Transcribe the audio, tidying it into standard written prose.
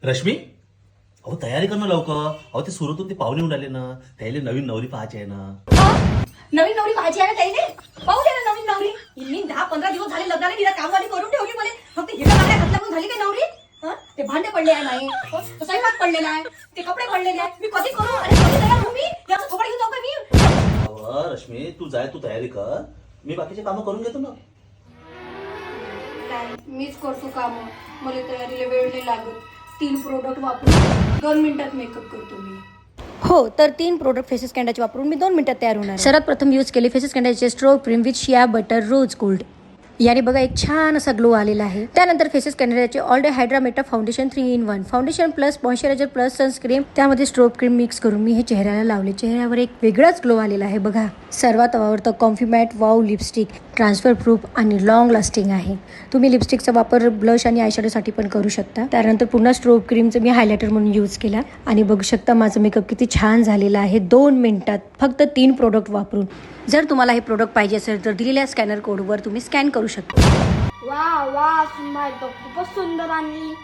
रश्मी, अहो तयारी कर ना लवकर. अहो ते सुरतून ते पाहुणे येऊन आले ना, त्याला नवीन नवरी पाहायची आहे ना. नवीन नवरी भाजी आहे ताईने. पाहू दे ना नवीन नवरी. मी 10-15 दिवस झाले लग्नाला तिला कामवाली करून ठेवली. मला फक्त हिला मागण्या घातल्या म्हणून झाली काय नवरी? ते भांडे पडले आहे नाही, स्वयंपाक पडलेला आहे, ते कपडे पडलेले आहेत. मी कधी करू? अरे कधी तयार होऊ मी? याचं थोबड घेऊन जाऊ का मी? अहो रश्मी, तू जाय, तू तयारी कर, मी बाकीचे कामं करून घेतो ना. मीच करतो काम. मला तयारीला वेळ नाही लागत. 3 प्रोडक्ट वापरून 2 मिनिटात मेकअप करतो मी. हो, तर 3 प्रोडक्ट फेसेस कॅन्डाचे वापरून मी 2 मिनिटात तयार होणार. सर्वात प्रथम यूज केले फेसेस कॅन्डाचे strobe cream with shea butter rose gold. याने बघा एक छान असा ग्लो आलेला आहे. त्यानंतर फेसेस कॅन्डाचे all day hydra matte foundation 3 in 1 foundation plus moisturiser plus sunscreen, त्यामध्ये स्ट्रोक क्रीम मिक्स करून मी हे चेहऱ्याला लावले. चेहऱ्यावर एक वेगळाच ग्लो आलेला आहे बघा. सर्वात आवडतं comfy matte wow lipstick, transfer proof आणि लॉंग लास्टिंग आहे. तुम्ही लिपस्टिकचा वापर ब्लश आणि आयशॅडोसाठी पण करू शकता. त्यानंतर पुन्हा स्ट्रोक क्रीमचं मी हायलायटर म्हणून यूज केला आणि बघू शकता माझं मेकअप किती छान झालेला आहे 2 मिनिटात फक्त 3 प्रोडक्ट वापरून. जर तुम्हाला हे प्रोडक्ट पाहिजे असेल तर दिलेल्या स्कॅनर कोडवर तुम्ही स्कॅन करू शकता. वा वा सुंदर, खूपच सुंदर आणि